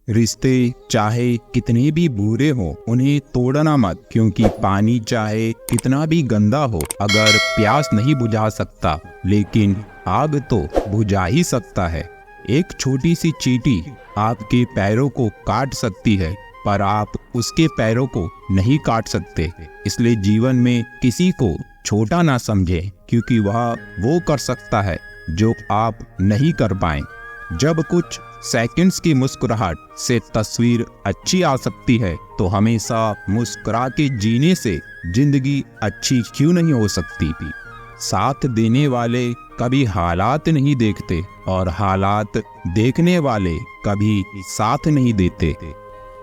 रिश्ते चाहे कितने भी बुरे हों उन्हें तोड़ना मत, क्योंकि पानी चाहे कितना भी गंदा हो अगर प्यास नहीं बुझा सकता, लेकिन आग तो बुझा ही सकता है। एक छोटी सी चींटी आपके पैरों को काट सकती है, पर आप उसके पैरों को नहीं काट सकते। इसलिए जीवन में किसी को छोटा ना समझें, क्योंकि वह वो कर सकता है जो आप नहीं कर पाए। जब कुछ सेकंड्स की मुस्कुराहट से तस्वीर अच्छी आ सकती है, तो हमेशा मुस्कुरा के जीने से जिंदगी अच्छी क्यों नहीं हो सकती थी। साथ देने वाले कभी हालात नहीं देखते और हालात देखने वाले कभी साथ नहीं देते।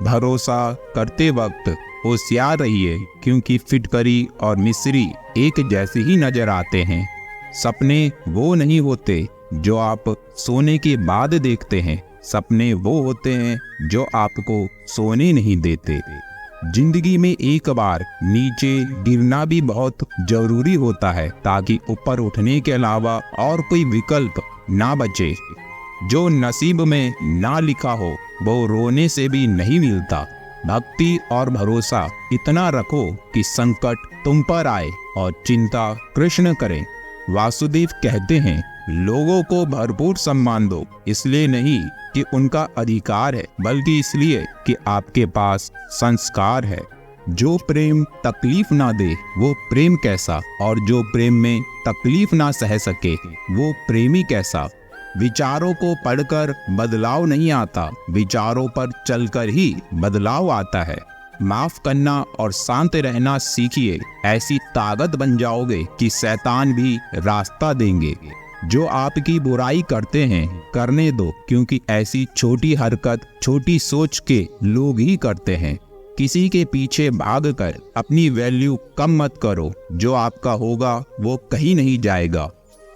भरोसा करते वक्त होशियार रहिए, क्योंकि फिटकरी और मिस्री एक जैसे ही नजर आते हैं। सपने वो नहीं होते जो आप सोने के बाद देखते हैं, सपने वो होते हैं जो आपको सोने नहीं देते। जिंदगी में एक बार नीचे गिरना भी बहुत जरूरी होता है, ताकि ऊपर उठने के अलावा और कोई विकल्प ना बचे। जो नसीब में ना लिखा हो वो रोने से भी नहीं मिलता। भक्ति और भरोसा इतना रखो कि संकट तुम पर आए और चिंता कृष्ण करें। वासुदेव कहते हैं, लोगों को भरपूर सम्मान दो, इसलिए नहीं कि उनका अधिकार है, बल्कि इसलिए कि आपके पास संस्कार है। जो प्रेम तकलीफ ना दे वो प्रेम कैसा, और जो प्रेम में तकलीफ ना सह सके वो प्रेमी कैसा। विचारों को पढ़कर बदलाव नहीं आता, विचारों पर चलकर ही बदलाव आता है। माफ करना और शांत रहना सीखिए, ऐसी ताकत बन जाओगे कि शैतान भी रास्ता देंगे। जो आपकी बुराई करते हैं करने दो, क्योंकि ऐसी छोटी हरकत छोटी सोच के लोग ही करते हैं। किसी के पीछे भागकर अपनी वैल्यू कम मत करो, जो आपका होगा वो कहीं नहीं जाएगा।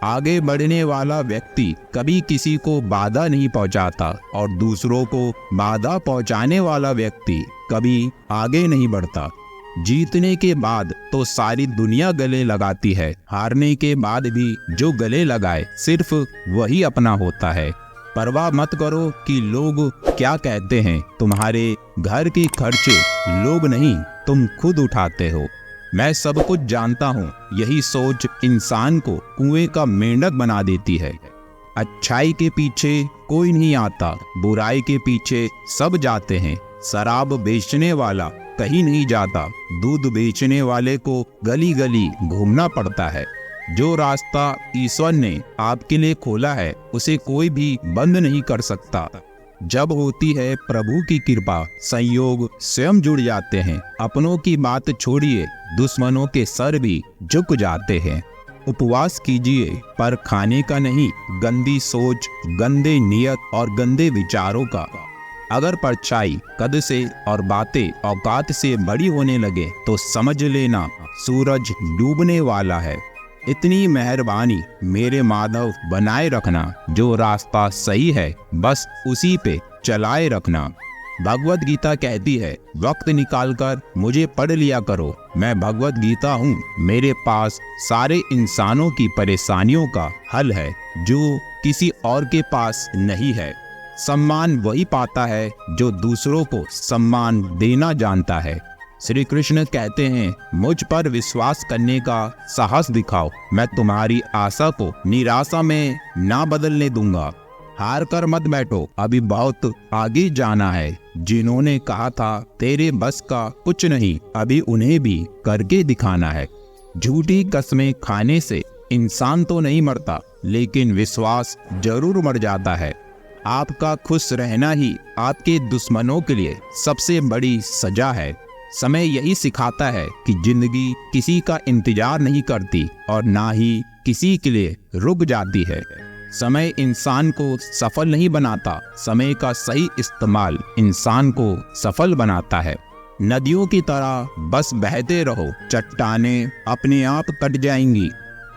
आगे बढ़ने वाला व्यक्ति कभी किसी को बाधा नहीं पहुंचाता, और दूसरों को बाधा पहुंचाने वाला व्यक्ति कभी आगे नहीं बढ़ता। जीतने के बाद तो सारी दुनिया गले लगाती है, हारने के बाद भी जो गले लगाए सिर्फ वही अपना होता है। परवाह मत करो कि लोग क्या कहते हैं, तुम्हारे घर के खर्चे लोग नहीं तुम खुद उठाते हो। मैं सब कुछ जानता हूँ, यही सोच इंसान को कुएं का मेंढक बना देती है। अच्छाई के पीछे कोई नहीं आता, बुराई के पीछे सब जाते हैं। शराब बेचने वाला कहीं नहीं जाता, दूध बेचने वाले को गली गली घूमना पड़ता है। जो रास्ता ईश्वर ने आपके लिए खोला है उसे कोई भी बंद नहीं कर सकता। जब होती है प्रभु की कृपा, संयोग स्वयं जुड़ जाते हैं। अपनों की बात छोड़िए, दुश्मनों के सर भी झुक जाते हैं। उपवास कीजिए, पर खाने का नहीं, गंदी सोच, गंदे नियत और गंदे विचारों का। अगर परछाई कद से और बातें औकात से बड़ी होने लगे तो समझ लेना सूरज डूबने वाला है। इतनी मेहरबानी मेरे माधव बनाए रखना, जो रास्ता सही है बस उसी पे चलाए रखना। भगवत गीता कहती है, वक्त निकालकर मुझे पढ़ लिया करो, मैं भगवत गीता हूँ। मेरे पास सारे इंसानों की परेशानियों का हल है, जो किसी और के पास नहीं है। सम्मान वही पाता है जो दूसरों को सम्मान देना जानता है। श्री कृष्ण कहते हैं, मुझ पर विश्वास करने का साहस दिखाओ, मैं तुम्हारी आशा को निराशा में ना बदलने दूंगा। हार कर मत बैठो, अभी बहुत आगे जाना है। जिन्होंने कहा था तेरे बस का कुछ नहीं, अभी उन्हें भी करके दिखाना है। झूठी कस्में खाने से इंसान तो नहीं मरता, लेकिन विश्वास जरूर मर जाता है। आपका खुश रहना ही आपके दुश्मनों के लिए सबसे बड़ी सजा है। समय यही सिखाता है कि जिंदगी किसी का इंतजार नहीं करती और ना ही किसी के लिए रुक जाती है। समय इंसान को सफल नहीं बनाता, समय का सही इस्तेमाल इंसान को सफल बनाता है। नदियों की तरह बस बहते रहो, चट्टानें अपने आप कट जाएंगी।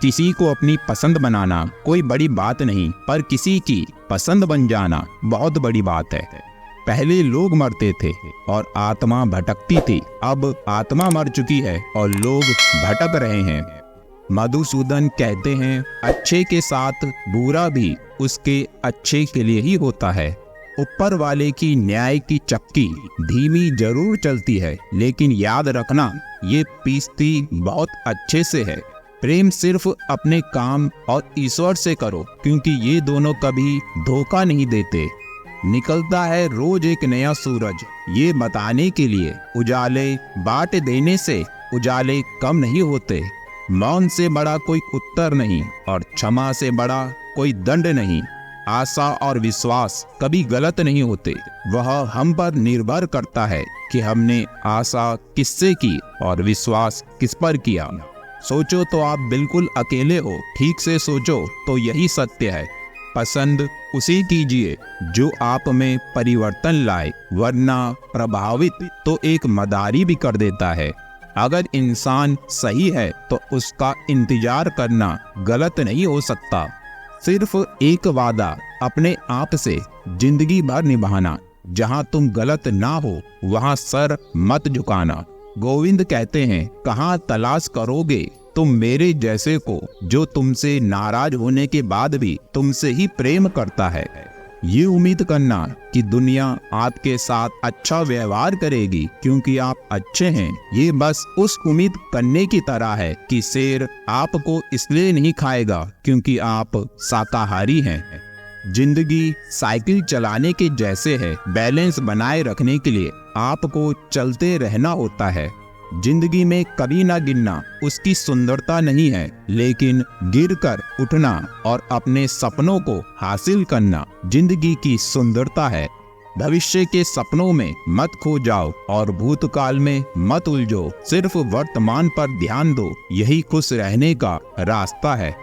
किसी को अपनी पसंद बनाना कोई बड़ी बात नहीं, पर किसी की पसंद बन जाना बहुत बड़ी बात है। पहले लोग मरते थे और आत्मा भटकती थी, अब आत्मा मर चुकी है और लोग भटक रहे हैं। मधुसूदन कहते हैं, अच्छे के साथ बुरा भी उसके अच्छे के लिए ही होता है। ऊपर वाले की न्याय की चक्की धीमी जरूर चलती है, लेकिन याद रखना ये पीसती बहुत अच्छे से है। प्रेम सिर्फ अपने काम और ईश्वर से करो, क्योंकि ये दोनों कभी धोखा नहीं देते। निकलता है रोज एक नया सूरज, ये बताने के लिए उजाले बांट देने से उजाले कम नहीं होते। मौन से बड़ा कोई उत्तर नहीं और क्षमा से बड़ा कोई दंड नहीं। आशा और विश्वास कभी गलत नहीं होते, वह हम पर निर्भर करता है कि हमने आशा किससे की और विश्वास किस पर किया। सोचो तो आप बिल्कुल अकेले हो, ठीक से सोचो तो यही सत्य है। पसंद उसी कीजिए जो आप में परिवर्तन लाए, वरना प्रभावित तो एक मदारी भी कर देता है। अगर इंसान सही है तो उसका इंतजार करना गलत नहीं हो सकता। सिर्फ एक वादा अपने आप से जिंदगी भर निभाना, जहां तुम गलत ना हो वहां सर मत झुकाना। गोविंद कहते हैं, कहाँ तलाश करोगे तुम मेरे जैसे को जो तुमसे नाराज होने के बाद भी तुमसे ही प्रेम करता है। ये उम्मीद करना कि दुनिया आपके साथ अच्छा व्यवहार करेगी क्योंकि आप अच्छे हैं, ये बस उस उम्मीद करने की तरह है कि शेर आपको इसलिए नहीं खाएगा क्योंकि आप शाकाहारी हैं। जिंदगी साइकिल चलाने के जैसे है, बैलेंस बनाए रखने के लिए आपको चलते रहना होता है। जिंदगी में कभी ना गिरना उसकी सुंदरता नहीं है, लेकिन गिरकर उठना और अपने सपनों को हासिल करना जिंदगी की सुंदरता है। भविष्य के सपनों में मत खो जाओ और भूतकाल में मत उलझो, सिर्फ वर्तमान पर ध्यान दो, यही खुश रहने का रास्ता है।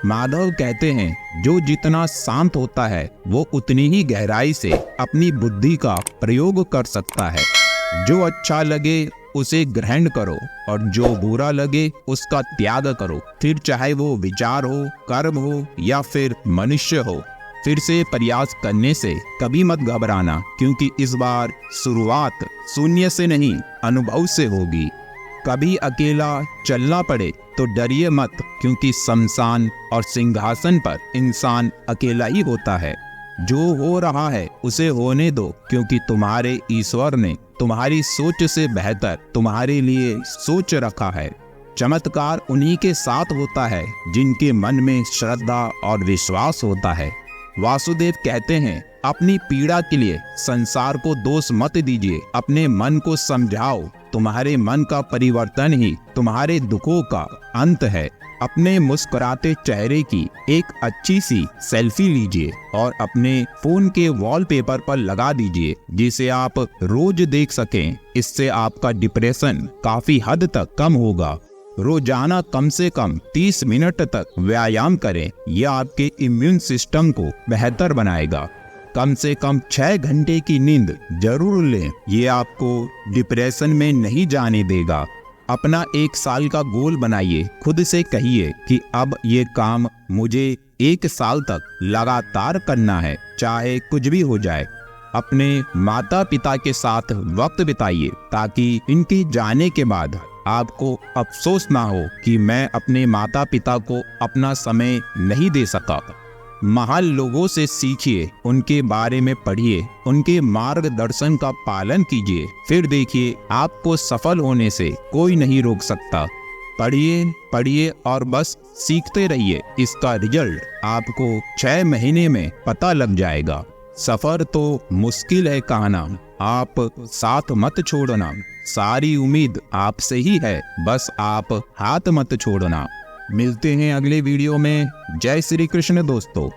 माधव कहते हैं, जो जितना शांत होता है वो उतनी ही गहराई से अपनी बुद्धि का प्रयोग कर सकता है। जो अच्छा लगे उसे ग्रहण करो और जो बुरा लगे उसका त्याग करो, फिर चाहे वो विचार हो, कर्म हो या फिर मनुष्य हो। फिर से प्रयास करने से कभी मत घबराना, क्योंकि इस बार शुरुआत शून्य से नहीं अनुभव से होगी। कभी अकेला चलना पड़े तो डरिए मत, क्योंकि शमशान और सिंहासन पर इंसान अकेला ही होता है। जो हो रहा है उसे होने दो, क्योंकि तुम्हारे ईश्वर ने तुम्हारी सोच से बेहतर तुम्हारे लिए सोच रखा है। चमत्कार उन्हीं के साथ होता है जिनके मन में श्रद्धा और विश्वास होता है। वासुदेव कहते हैं, अपनी पीड़ा के लिए संसार को दोष मत दीजिए, अपने मन को समझाओ। तुम्हारे मन का परिवर्तन ही तुम्हारे दुखों का अंत है। अपने मुस्कुराते चेहरे की एक अच्छी सी सेल्फी लीजिए और अपने फोन के वॉलपेपर पर लगा दीजिए, जिसे आप रोज देख सकें। इससे आपका डिप्रेशन काफी हद तक कम होगा। रोजाना कम से कम 30 मिनट तक व्यायाम करें, यह आपके इम्यून सिस्टम को बेहतर बनाएगा। कम से कम 6 घंटे की नींद जरूर लें, ये आपको डिप्रेशन में नहीं जाने देगा। अपना 1 साल का गोल बनाइए, खुद से कहिए कि अब ये काम मुझे 1 साल तक लगातार करना है, चाहे कुछ भी हो जाए। अपने माता पिता के साथ वक्त बिताइए, ताकि इनके जाने के बाद आपको अफसोस ना हो कि मैं अपने माता पिता को अपना समय नहीं दे सका। महान लोगों से सीखिए, उनके बारे में पढ़िए, उनके मार्गदर्शन का पालन कीजिए, फिर देखिए आपको सफल होने से कोई नहीं रोक सकता। पढ़िए और बस सीखते रहिए, इसका रिजल्ट आपको 6 महीने में पता लग जाएगा। सफर तो मुश्किल है कहना, आप साथ मत छोड़ना, सारी उम्मीद आपसे ही है, बस आप हाथ मत छोड़ना। मिलते हैं अगले वीडियो में। जय श्री कृष्ण दोस्तों।